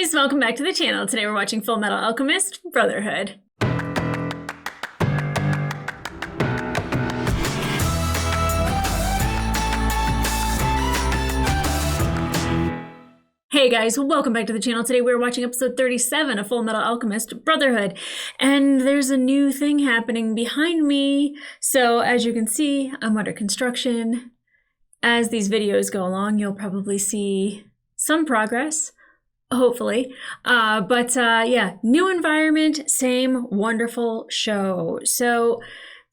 guys, welcome back to the channel. Today we're watching Fullmetal Alchemist Brotherhood. Hey guys, welcome back to the channel. Today we're watching episode 37 of Fullmetal Alchemist Brotherhood. And there's a new thing happening behind me. So as you can see, I'm under construction. As these videos go along, you'll probably see some progress. Hopefully. Yeah, new environment, same wonderful show. So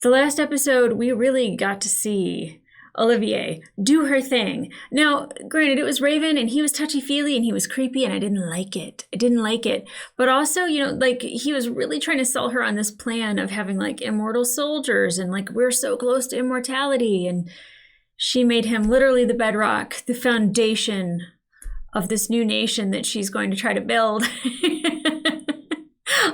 the last episode, we really got to see Olivier do her thing. Now, granted, it was Raven and he was touchy-feely and he was creepy and I didn't like it. I didn't like it. But also, you know, like he was really trying to sell her on this plan of having like immortal soldiers and like we're so close to immortality. And she made him literally the bedrock, the foundation of this new nation that she's going to try to build.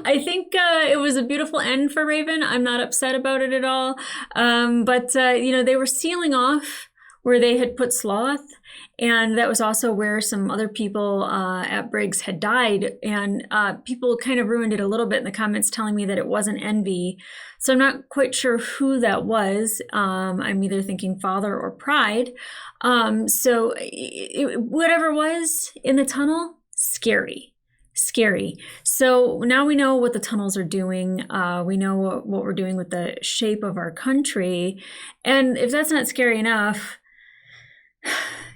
I think it was a beautiful end for Raven. I'm not upset about it at all. You know, they were sealing off where they had put Sloth, and that was also where some other people at Briggs had died, and people kind of ruined it a little bit in the comments telling me that it wasn't Envy. So I'm not quite sure who that was. I'm either thinking Father or Pride. Whatever was in the tunnel, scary. So now we know what the tunnels are doing. We know what we're doing with the shape of our country. And if that's not scary enough,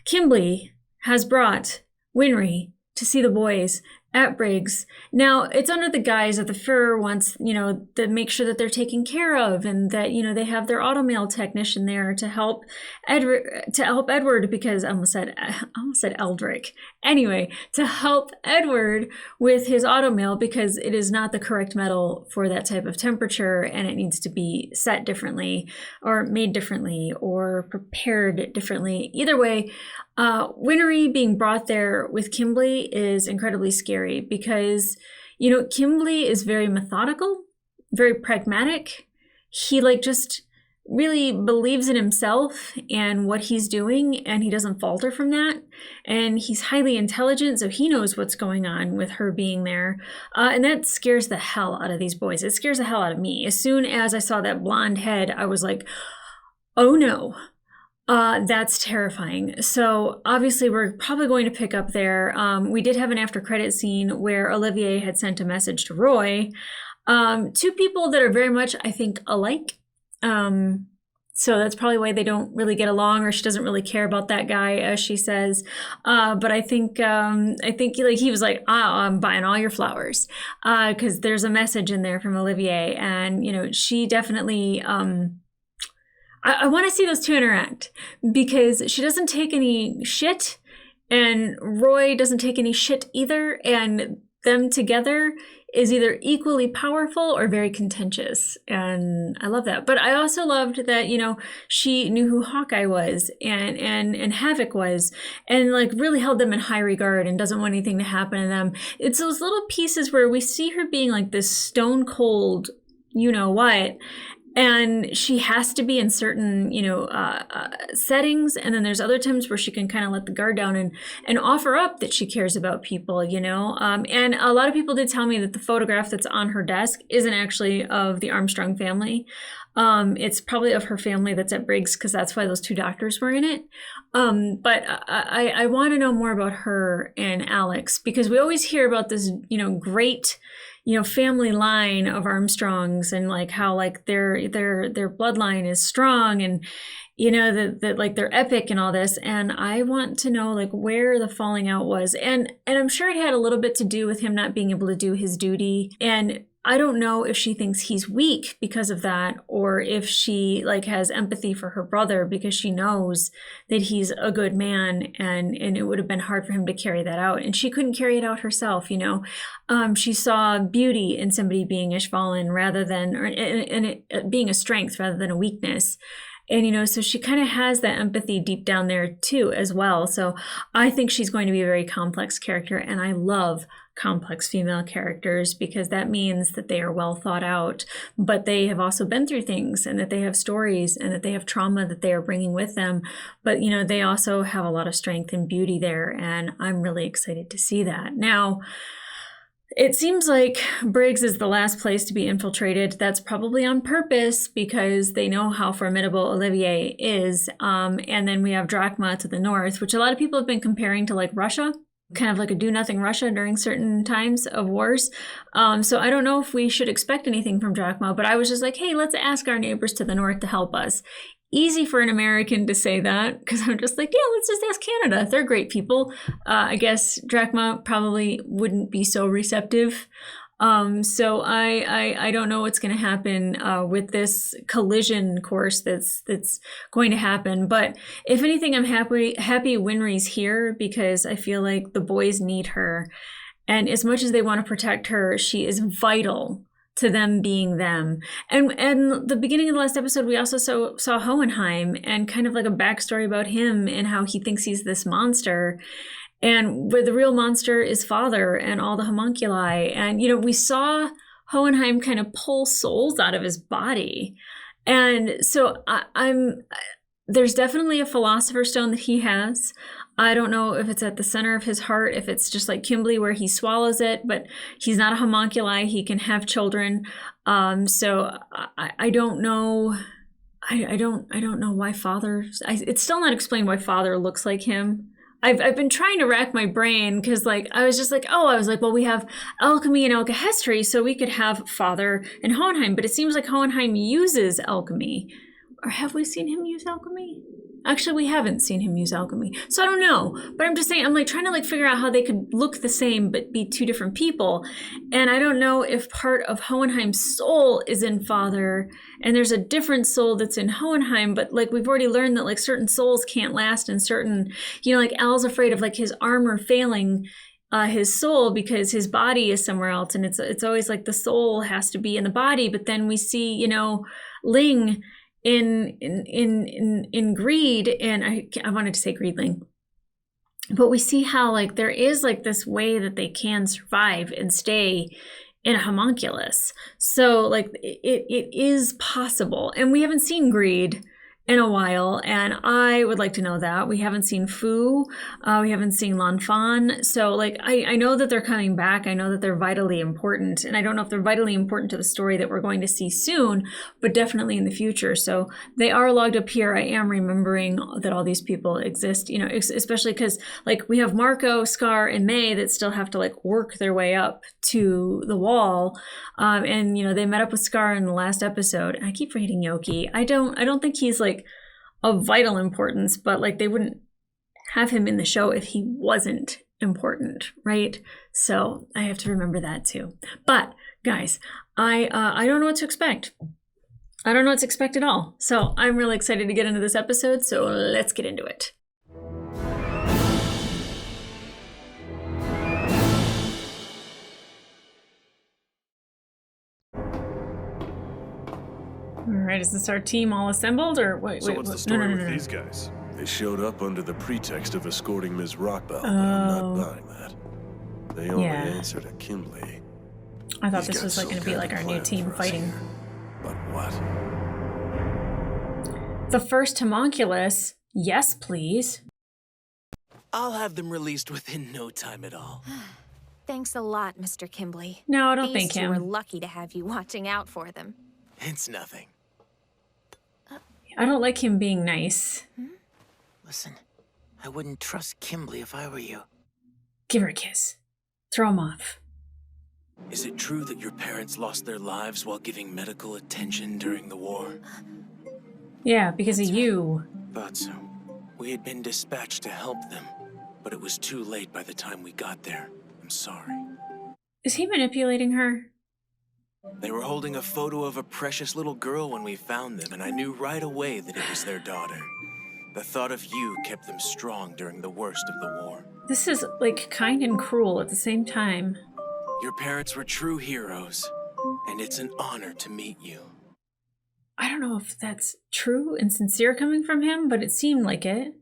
Kimberly has brought Winry to see the boys at Briggs. Now, it's under the guise that the Fuhrer wants, you know, to make sure that they're taken care of and that, you know, they have their automail technician there to help Edward, because I almost said Eldrick. Anyway, to help Edward with his automail because it is not the correct metal for that type of temperature and it needs to be set differently or made differently or prepared differently. Either way, Winry being brought there with Kimberly is incredibly scary because, you know, Kimberly is very methodical, very pragmatic. He like just really believes in himself and what he's doing, and he doesn't falter from that. And he's highly intelligent, so he knows what's going on with her being there. And that scares the hell out of these boys. It scares the hell out of me. As soon as I saw that blonde head, I was like, oh no. That's terrifying. So obviously we're probably going to pick up there. We did have an after credit scene where Olivier had sent a message to Roy. Two people that are very much, I think, alike. So that's probably why they don't really get along, or she doesn't really care about that guy, as she says. But I think like he was like, I'm buying all your flowers, because there's a message in there from Olivier, and you know she definitely. I want to see those two interact because she doesn't take any shit and Roy doesn't take any shit either. And them together is either equally powerful or very contentious. And I love that. But I also loved that, you know, she knew who Hawkeye was and Havoc was and like really held them in high regard and doesn't want anything to happen to them. It's those little pieces where we see her being like this stone cold, you know what, and she has to be in certain, you know, settings. And then there's other times where she can kind of let the guard down and offer up that she cares about people, you know. And a lot of people did tell me that the photograph that's on her desk isn't actually of the Armstrong family. It's probably of her family that's at Briggs because that's why those two doctors were in it. But I want to know more about her and Alex because we always hear about this, you know, great, you know, family line of Armstrongs and like how like their bloodline is strong and, you know, that like they're epic and all this. And I want to know like where the falling out was. And I'm sure it had a little bit to do with him not being able to do his duty. And I don't know if she thinks he's weak because of that, or if she like has empathy for her brother because she knows that he's a good man and it would have been hard for him to carry that out. And she couldn't carry it out herself, you know. She saw beauty in somebody being Ishvalan rather than, or in it being a strength rather than a weakness. And, so she kind of has that empathy deep down there too, as well. So I think she's going to be a very complex character. And I love complex female characters because that means that they are well thought out, but they have also been through things and that they have stories and that they have trauma that they are bringing with them. But, they also have a lot of strength and beauty there. And I'm really excited to see that. Now, it seems like Briggs is the last place to be infiltrated. That's probably on purpose because they know how formidable Olivier is. And then we have Drachma to the north, which a lot of people have been comparing to like Russia, kind of like a do-nothing Russia during certain times of wars. So I don't know if we should expect anything from Drachma, but I was just like, hey, let's ask our neighbors to the north to help us. Easy for an American to say that because I'm just like, yeah, let's just ask Canada. They're great people. I guess Drachma probably wouldn't be so receptive. So I don't know what's going to happen with this collision course that's going to happen. But if anything, I'm happy Winry's here because I feel like the boys need her. And as much as they want to protect her, she is vital to them being them. And the beginning of the last episode, we also saw Hohenheim and kind of like a backstory about him and how he thinks he's this monster. And where the real monster is Father and all the homunculi. And, we saw Hohenheim kind of pull souls out of his body. And so there's definitely a philosopher's stone that he has. I don't know if it's at the center of his heart, if it's just like Kimberly where he swallows it, but he's not a homunculi. He can have children. So I don't know. I don't know why Father. It's still not explained why Father looks like him. I've been trying to rack my brain because I was like, well, we have alchemy and alchemy, so we could have Father and Hohenheim, but it seems like Hohenheim uses alchemy. Or have we seen him use alchemy? Actually, we haven't seen him use alchemy. So I don't know. But I'm just saying, I'm trying to figure out how they could look the same but be two different people. And I don't know if part of Hohenheim's soul is in Father and there's a different soul that's in Hohenheim. But we've already learned that certain souls can't last and certain, Al's afraid of his armor failing his soul because his body is somewhere else. And it's always the soul has to be in the body. But then we see, Ling in Greed, and I wanted to say Greedling, but we see how there is this way that they can survive and stay in a homunculus. So it is possible, and we haven't seen Greed in a while, and I would like to know that. We haven't seen Fu, we haven't seen Lan Fan, so I know that they're coming back. I know that they're vitally important, and I don't know if they're vitally important to the story that we're going to see soon, but definitely in the future. So they are logged up here. I am remembering that all these people exist, especially because we have Marco, Scar, and May that still have to work their way up to the wall, and they met up with Scar in the last episode. And I keep forgetting Yoki. I don't think he's of vital importance, but they wouldn't have him in the show if he wasn't important, right? So I have to remember that too. But guys, I don't know what to expect. I don't know what to expect at all. So I'm really excited to get into this episode. So let's get into it. All right, is this our team all assembled, or wait? So what's the story with these guys? They showed up under the pretext of escorting Ms. Rockbell, but I'm not buying that. They only answer to Kimberly. I thought this was going to be our new team fighting. But what? The first homunculus. Yes, please. I'll have them released within no time at all. Thanks a lot, Mr. Kimberly. No, I don't think him. We're lucky to have you watching out for them. It's nothing. I don't like him being nice. Listen, I wouldn't trust Kimberly if I were you. Give her a kiss. Throw him off. Is it true that your parents lost their lives while giving medical attention during the war? Yeah, because of you. Thought so. We had been dispatched to help them, but it was too late by the time we got there. I'm sorry. Is he manipulating her? They were holding a photo of a precious little girl when we found them, and I knew right away that it was their daughter. The thought of you kept them strong during the worst of the war. This is, kind and cruel at the same time. Your parents were true heroes, and it's an honor to meet you. I don't know if that's true and sincere coming from him, but it seemed like it.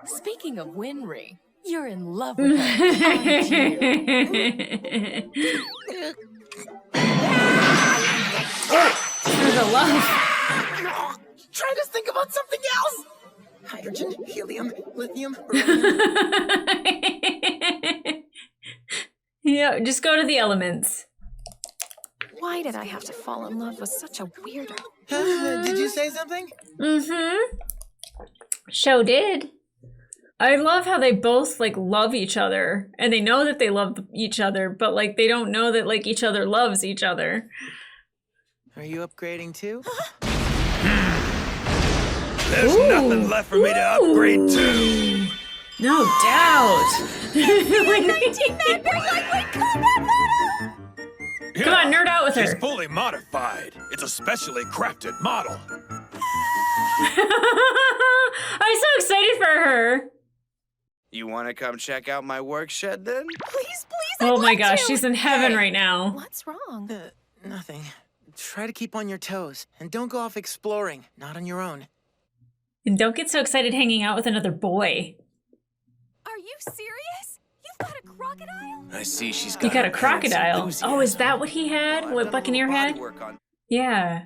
Speaking of Winry, you're in love with her, aren't you? There's a love. Try to think about something else. Hydrogen, helium, lithium. Yeah, just go to the elements. Why did I have to fall in love with such a weirdo? Did you say something? Mm-hmm. Show did. I love how they both like love each other, and they know that they love each other, but like they don't know that like each other loves each other. Are you upgrading too? There's nothing left for me to upgrade to. No doubt. Come on, nerd out with her. She's fully modified. It's a specially crafted model. I'm so excited for her. You want to come check out my work shed then? Please, Oh my gosh, she's in heaven right now. What's wrong? Nothing. Try to keep on your toes and don't go off exploring. Not on your own. And don't get so excited hanging out with another boy. Are you serious? You've got a crocodile? I see she's got You got a her parents' crocodile. enthusiasm. Oh, is that what he had? I've What done a Buccaneer little body had? work on- Yeah.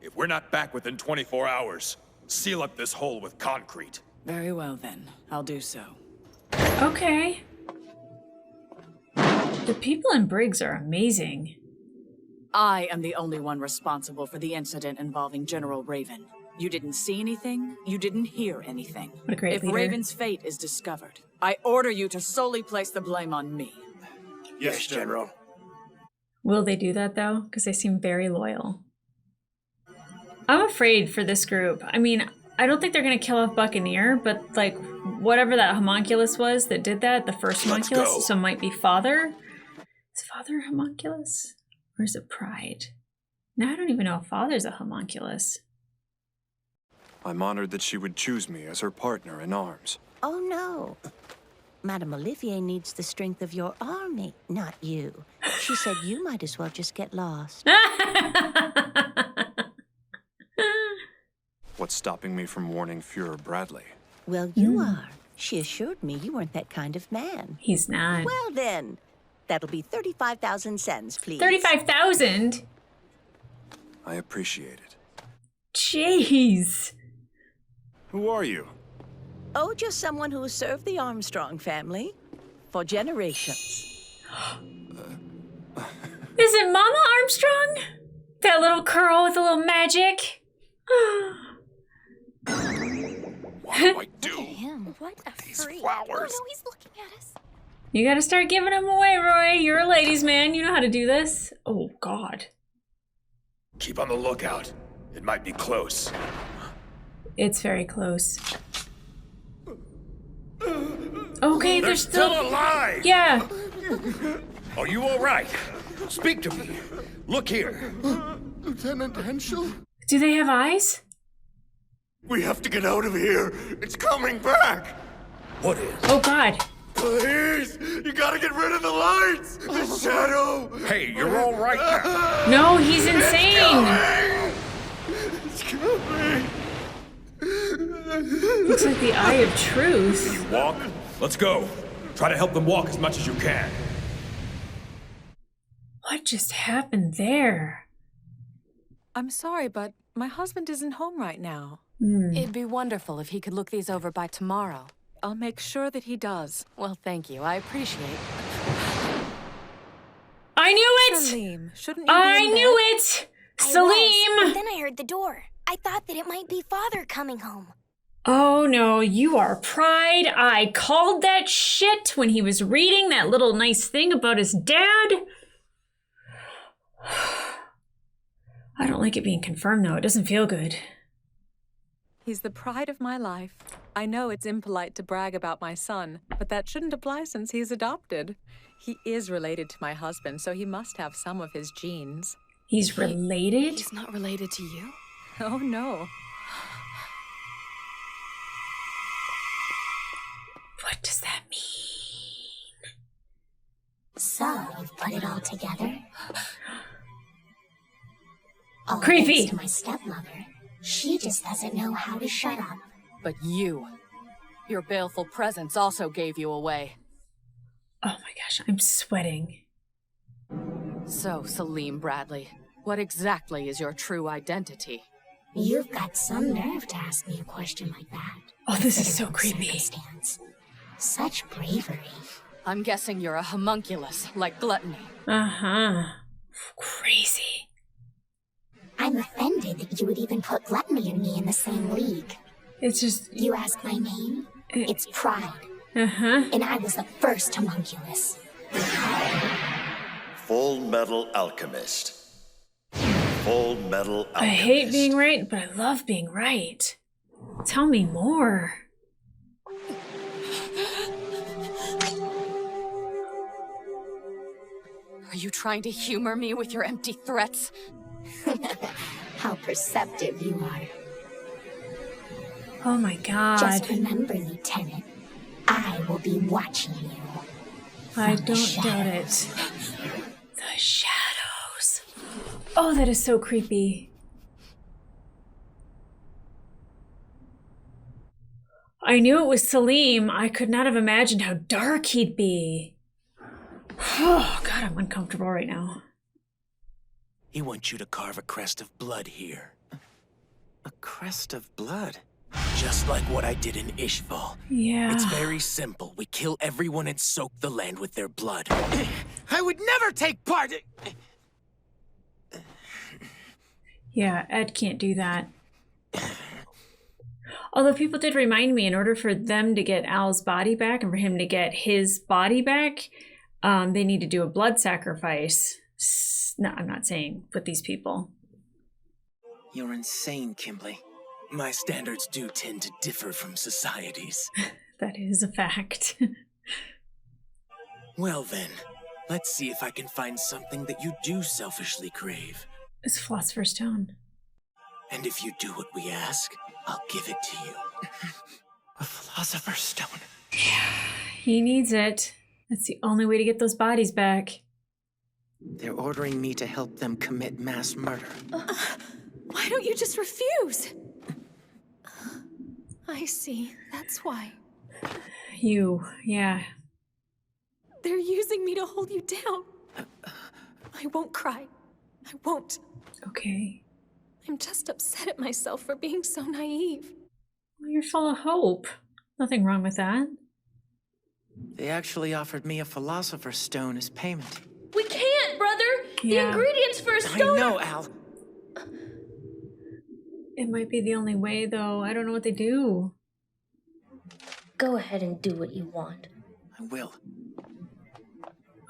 If we're not back within 24 hours, seal up this hole with concrete. Very well then, I'll do so. Okay. The people in Briggs are amazing. I am the only one responsible for the incident involving General Raven. You didn't see anything, you didn't hear anything. What a great If leader. Raven's fate is discovered, I order you to solely place the blame on me. Yes, General. Will they do that though? Because they seem very loyal. I'm afraid for this group. I mean, I don't think they're going to kill off Buccaneer, but like whatever that homunculus was that did that, the first Let's homunculus, go. so might be Father. Is Father a homunculus? Or is it Pride? Now I don't even know if Father's a homunculus. I'm honored that she would choose me as her partner in arms. Oh, no. Madame Olivier needs the strength of your army, not you. She said you might as well just get lost. What's stopping me from warning Fuhrer Bradley? Well, you are. She assured me you weren't that kind of man. He's not. Well, then, that'll be 35,000 cents, please. 35,000? I appreciate it. Jeez. Who are you? Oh, just someone who has served the Armstrong family for generations. Is it Mama Armstrong? That little curl with a little magic? What do I do? Him. What a These freak. flowers. Oh no, he's looking at us. You gotta start giving them away, Roy. You're a ladies' man. You know how to do this. Oh, God. Keep on the lookout. It might be close. It's very close. Okay, They're they're still alive! Yeah. Are you all right? Speak to me. Look here. Lieutenant Henschel? Do they have eyes? We have to get out of here. It's coming back. What is? Oh, God. Please, you gotta get rid of the lights. The shadow. Hey, you're all right now. No, he's insane. It's coming. Looks like the eye of truth. You walk? Let's go. Try to help them walk as much as you can. What just happened there? I'm sorry, but my husband isn't home right now. It'd be wonderful if he could look these over by tomorrow. I'll make sure that he does. Well, thank you. I appreciate. I knew it! Salim, shouldn't you be I in knew bed? it! I was, Salim! but then I heard the door. I thought that it might be Father coming home. Oh no, you are Pride. I called that shit when he was reading that little nice thing about his dad. I don't like it being confirmed though. It doesn't feel good. He's the pride of my life. I know it's impolite to brag about my son, but that shouldn't apply since he's adopted. He is related to my husband, so he must have some of his genes. He's related? He's not related to you? Oh, no. What does that mean? So, you've put it all together? Creepy. thanks to my stepmother. She just doesn't know how to shut up. But your baleful presence also gave you away. Oh my gosh, I'm sweating. So, Salim Bradley, what exactly is your true identity? You've got some nerve to ask me a question like that. Oh, this is so creepy. Such bravery. I'm guessing you're a homunculus, like Gluttony. Uh-huh. Crazy. I'm offended that you would even put Gluttony and me in the same league. It's just... You ask my name? It's Pride. Uh-huh. And I was the first homunculus. Fullmetal Alchemist. Fullmetal Alchemist. I hate being right, but I love being right. Tell me more. Are you trying to humor me with your empty threats? How perceptive you are. Oh my god. Just remember, Lieutenant, I will be watching you. I don't doubt it. The shadows. Oh, that is so creepy. I knew it was Salim. I could not have imagined how dark he'd be. Oh, God, I'm uncomfortable right now. He wants you to carve a crest of blood here. A crest of blood? Just like what I did in Ishval. Yeah. It's very simple. We kill everyone and soak the land with their blood. I would never take part! Yeah, Ed can't do that. Although people did remind me, in order for them to get Al's body back and for him to get his body back, they need to do a blood sacrifice. No, I'm not saying with these people. You're insane, Kimberly. My standards do tend to differ from society's. That is a fact. Well then, let's see if I can find something that you do selfishly crave. It's Philosopher's Stone. And if you do what we ask, I'll give it to you. A Philosopher's Stone. He needs it. That's the only way to get those bodies back. They're ordering me to help them commit mass murder. Why don't you just refuse? I see. That's why. Yeah. They're using me to hold you down. I won't cry. I won't. Okay. I'm just upset at myself for being so naive. Well, you're full of hope. Nothing wrong with that. They actually offered me a Philosopher's Stone as payment. We can't, brother! Yeah. The ingredients for a stone I know, Al. It might be the only way, though. I don't know what they do. Go ahead and do what you want. I will.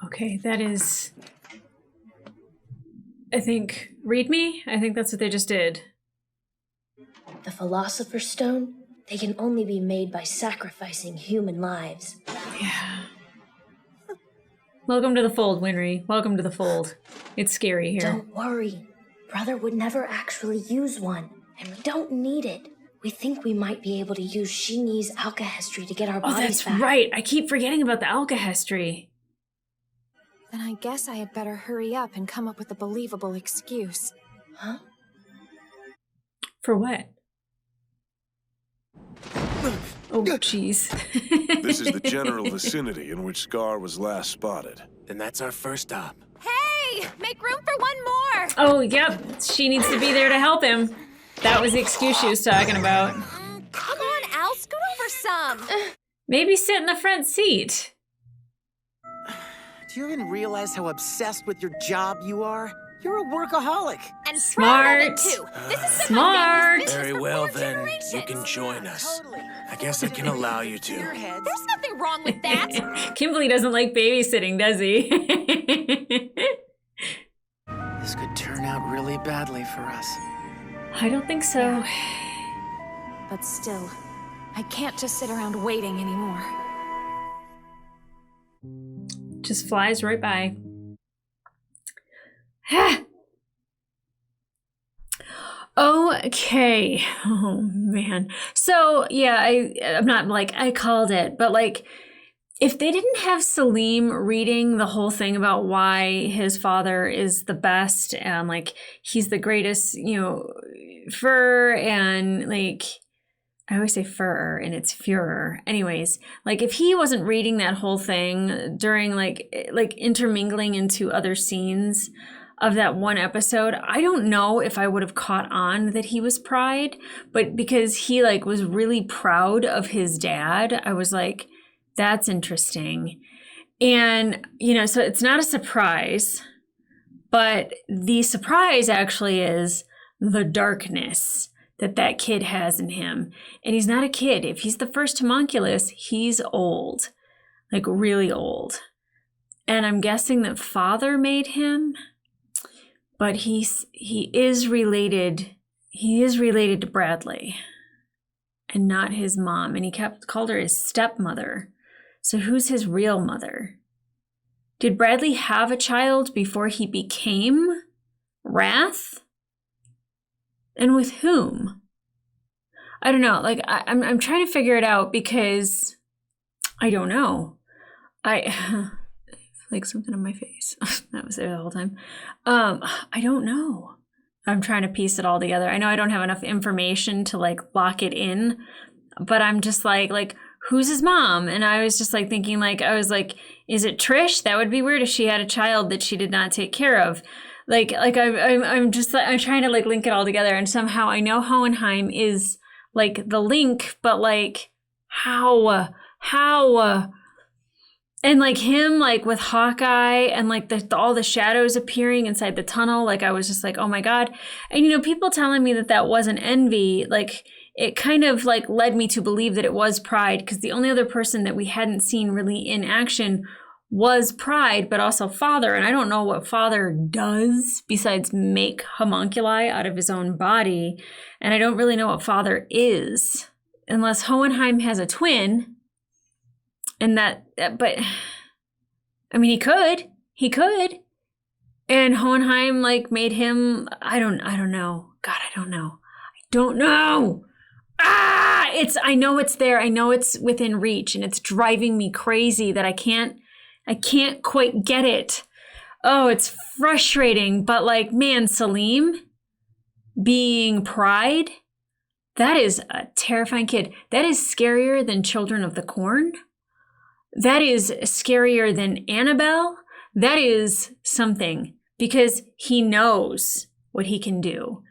Okay, that is... I think... Read me? I think that's what they just did. The Philosopher's Stone? They can only be made by sacrificing human lives. Yeah. Welcome to the fold, Winry. Welcome to the fold. It's scary here. Don't worry. Brother would never actually use one. And we don't need it. We think we might be able to use Shini's alchemy to get our bodies that's back. right. I keep forgetting about the alchemy. Then I guess I had better hurry up and come up with a believable excuse. Huh? For what? Oh, jeez. This is the general vicinity in which Scar was last spotted. Then that's our first stop. Hey! Make room for one more! Oh, yep. She needs to be there to help him. That was the excuse she was talking about. Come on, Al, scoot over some! Maybe sit in the front seat. Do you even realize how obsessed with your job you are? You're a workaholic. And Smart. proud of it, too. This has been Smart. my family's business Very for well 4 then, generations. you can join us. I guess I can allow you to. There's nothing wrong with that. Kimberly doesn't like babysitting, does he? This could turn out really badly for us. I don't think so. But still, I can't just sit around waiting anymore. Just flies right by. Okay. Oh man. So yeah, I'm not like I called it, but like if they didn't have Salim reading the whole thing about why his father is the best and like he's the greatest, Fuhrer, and like I always say Fuhrer and it's Führer. Anyways, like if he wasn't reading that whole thing during like intermingling into other scenes of that one episode, I don't know if I would have caught on that he was Pride, but because he like was really proud of his dad, I was like, that's interesting. And, so it's not a surprise, but the surprise actually is the darkness that kid has in him. And he's not a kid. If he's the first homunculus, he's old, like really old. And I'm guessing that father made him, but he is related to Bradley and not his mom. And he called her his stepmother. So who's his real mother? Did Bradley have a child before he became Wrath? And with whom? I don't know. Like I'm trying to figure it out because I don't know. I like something on my face. That was there the whole time. I don't know. I'm trying to piece it all together. I know I don't have enough information to like lock it in, but I'm just like who's his mom? And I was just like thinking is it Trish? That would be weird if she had a child that she did not take care of. I'm trying to like link it all together, and somehow I know Hohenheim is like the link, but like how and like him like with Hawkeye and like all the shadows appearing inside the tunnel, like I was just like, oh my God. And people telling me that wasn't envy, like it kind of like led me to believe that it was Pride, because the only other person that we hadn't seen really in action was Pride, but also Father. And I don't know what Father does besides make homunculi out of his own body. And I don't really know what Father is, unless Hohenheim has a twin. And but I mean, he could. And Hohenheim like made him, I don't know. God, I don't know. I know it's there. I know it's within reach, and it's driving me crazy that I can't quite get it. Oh, it's frustrating. But like, man, Salim being Pride, that is a terrifying kid. That is scarier than Children of the Corn. That is scarier than Annabelle. That is something, because he knows what he can do.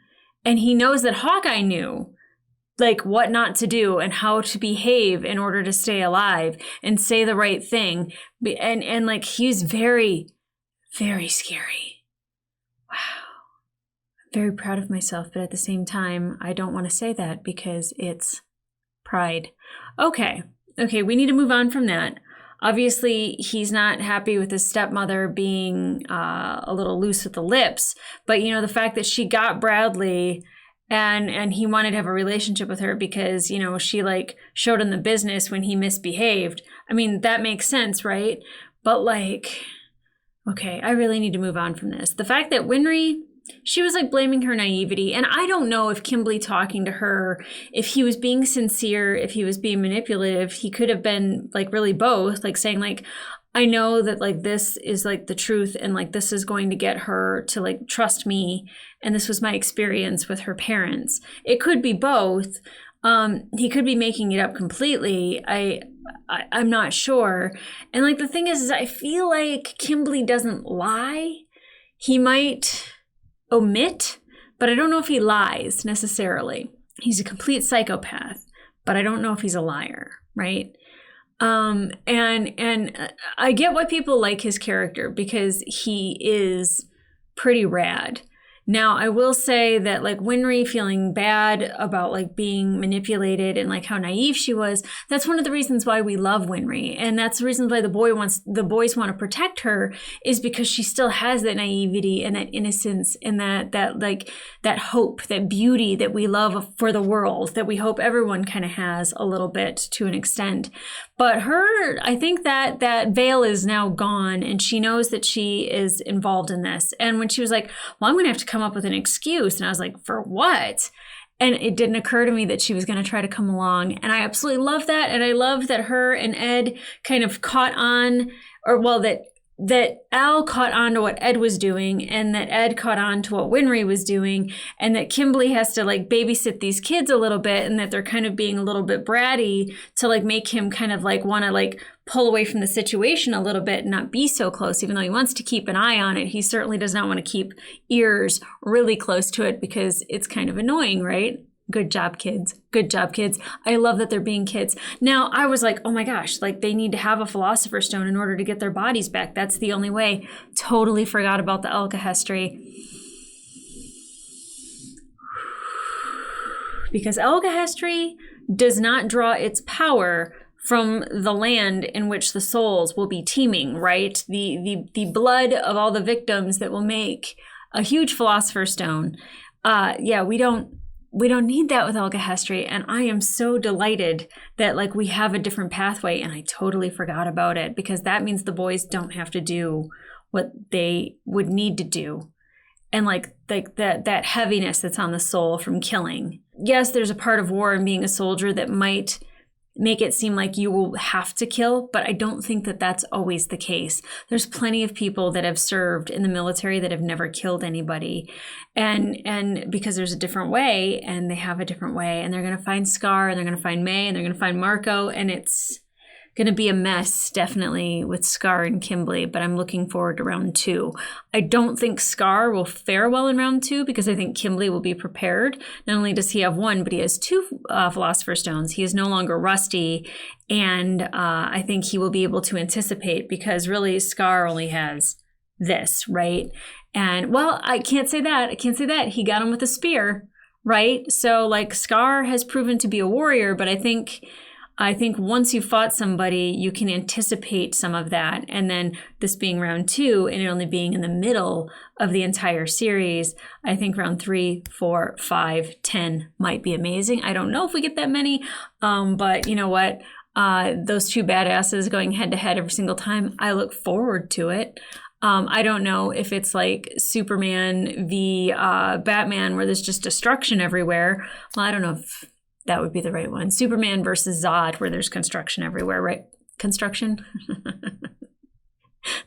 And he knows that Hawkeye knew like what not to do and how to behave in order to stay alive and say the right thing. And like, he's very, very scary. Wow. I'm very proud of myself, but at the same time, I don't want to say that because it's Pride. Okay, we need to move on from that. Obviously, he's not happy with his stepmother being a little loose with the lips, but the fact that she got Bradley and he wanted to have a relationship with her because, she like showed him the business when he misbehaved. I mean, that makes sense, right? But like, okay, I really need to move on from this. The fact that Winry, she was like blaming her naivety. And I don't know if Kimberly talking to her, if he was being sincere, if he was being manipulative, he could have been like really both, like saying like, I know that like this is like the truth and like this is going to get her to like trust me. And this was my experience with her parents. It could be both. He could be making it up completely. I'm not sure. And like the thing is I feel like Kimberly doesn't lie. He might omit, but I don't know if he lies necessarily. He's a complete psychopath, but I don't know if he's a liar, right? And I get why people like his character because he is pretty rad. Now, I will say that like Winry feeling bad about like being manipulated and like how naive she was, that's one of the reasons why we love Winry. And that's the reason why the boys want to protect her, is because she still has that naivety and that innocence and that hope, that beauty that we love for the world, that we hope everyone kind of has a little bit to an extent. But her, I think that veil is now gone, and she knows that she is involved in this. And when she was like, well, I'm going to have to come up with an excuse. And I was like, for what? And it didn't occur to me that she was going to try to come along. And I absolutely love that. And I love that her and Ed kind of caught on, or well, that Al caught on to what Ed was doing, and that Ed caught on to what Winry was doing, and that Kimberly has to like babysit these kids a little bit, and that they're kind of being a little bit bratty to like make him kind of like want to like pull away from the situation a little bit and not be so close. Even though he wants to keep an eye on it, he certainly does not want to keep ears really close to it because it's kind of annoying, right? Good job, kids. Good job, kids. I love that they're being kids. Now, I was like, oh my gosh, like they need to have a Philosopher's Stone in order to get their bodies back. That's the only way. Totally forgot about the Alchehestry. Because Alchehestry does not draw its power from the land in which the souls will be teeming, right? The blood of all the victims that will make a huge Philosopher's Stone. Yeah, we don't need that with Alchehestry, and I am so delighted that like we have a different pathway, and I totally forgot about it because that means the boys don't have to do what they would need to do. And like that heaviness that's on the soul from killing. Yes, there's a part of war and being a soldier that might make it seem like you will have to kill, but I don't think that that's always the case. There's plenty of people that have served in the military that have never killed anybody, and because there's a different way, and they have a different way, and they're going to find Scar, and they're going to find May, and they're going to find Marco, and it's going to be a mess, definitely, with Scar and Kimberly, but I'm looking forward to round 2. I don't think Scar will fare well in round 2 because I think Kimberly will be prepared. Not only does he have 1, but he has 2 Philosopher's Stones. He is no longer rusty, and I think he will be able to anticipate because really Scar only has this, right? And, well, I can't say that. He got him with a spear, right? So, like, Scar has proven to be a warrior, but I think once you fought somebody, you can anticipate some of that. And then this being round 2 and it only being in the middle of the entire series, I think round 3, 4, 5, 10 might be amazing. I don't know if we get that many, but you know what? Those 2 badasses going head to head every single time, I look forward to it. I don't know if it's like Superman v. Batman where there's just destruction everywhere. Well, I don't know if that would be the right one. Superman versus Zod, where there's construction everywhere, right? Construction?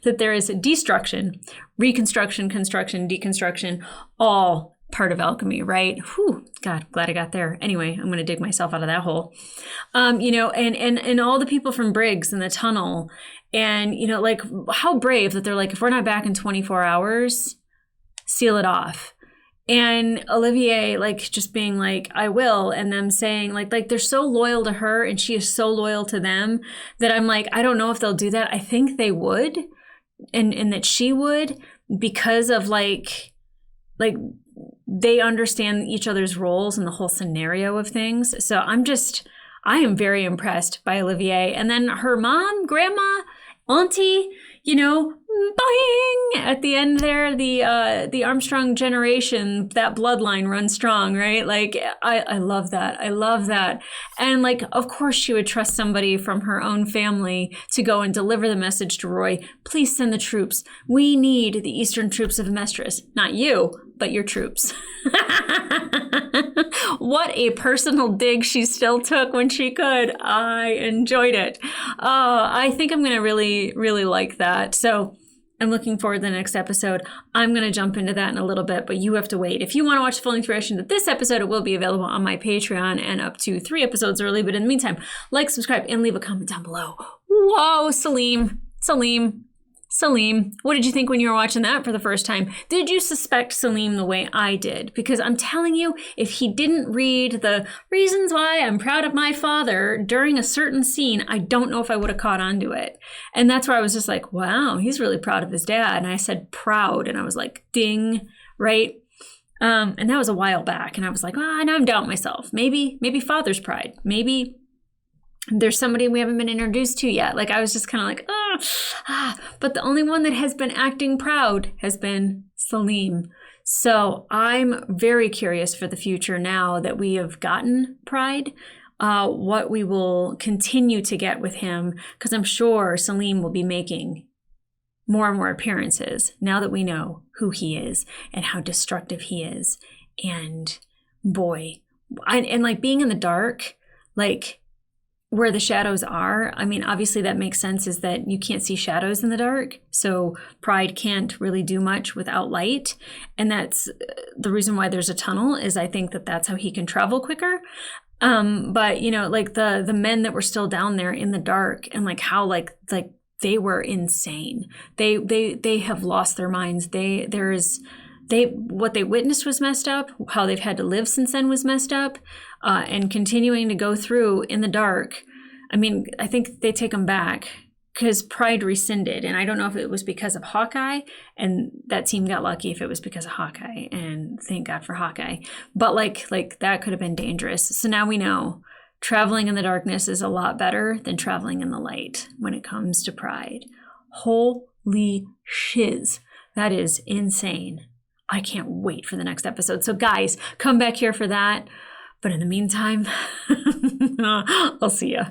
That there is destruction, reconstruction, construction, deconstruction, all part of alchemy, right? Whew, God, glad I got there. Anyway, I'm going to dig myself out of that hole. You know, and all the people from Briggs in the tunnel, and, you know, like how brave that they're like, if we're not back in 24 hours, seal it off. And Olivier, like, just being like, I will, and them saying, like they're so loyal to her, and she is so loyal to them, that I'm like, I don't know if they'll do that. I think they would, and that she would, because of, like they understand each other's roles and the whole scenario of things. So I am very impressed by Olivier. And then her mom, grandma, auntie, you know, boing! At the end there, the Armstrong generation, that bloodline runs strong, right? Like, I love that. I love that. And like, of course she would trust somebody from her own family to go and deliver the message to Roy. Please send the troops. We need the Eastern troops of Amestris. Not you, but your troops. What a personal dig she still took when she could. I enjoyed it. I think I'm going to really, really like that. So I'm looking forward to the next episode. I'm going to jump into that in a little bit, but you have to wait. If you want to watch the full-length version of this episode, it will be available on my Patreon and up to 3 episodes early. But in the meantime, like, subscribe, and leave a comment down below. Whoa, Salim, what did you think when you were watching that for the first time? Did you suspect Salim the way I did? Because I'm telling you, if he didn't read the reasons why I'm proud of my father during a certain scene, I don't know if I would have caught on to it. And that's where I was just like, wow, he's really proud of his dad. And I said proud, and I was like, ding, right? And that was a while back. And I was like, now I'm doubting myself. Maybe father's pride. Maybe there's somebody we haven't been introduced to yet. Like, I was just kind of like, but the only one that has been acting proud has been Salim. So I'm very curious for the future now that we have gotten Pride, what we will continue to get with him, because I'm sure Salim will be making more and more appearances now that we know who he is and how destructive he is. And boy, and like being in the dark, like where the shadows are, I mean, obviously that makes sense, is that you can't see shadows in the dark. So Pride can't really do much without light. And that's the reason why there's a tunnel, is I think that that's how he can travel quicker. But you know, like the men that were still down there in the dark, and like how like they were insane. They have lost their minds. What they witnessed was messed up. How they've had to live since then was messed up, and continuing to go through in the dark. I mean, I think they take them back because Pride rescinded, and I don't know if it was because of Hawkeye, and that team got lucky if it was because of Hawkeye, and thank God for Hawkeye. But like that could have been dangerous. So now we know traveling in the darkness is a lot better than traveling in the light when it comes to Pride. Holy shiz, that is insane. I can't wait for the next episode. So guys, come back here for that. But in the meantime, I'll see ya.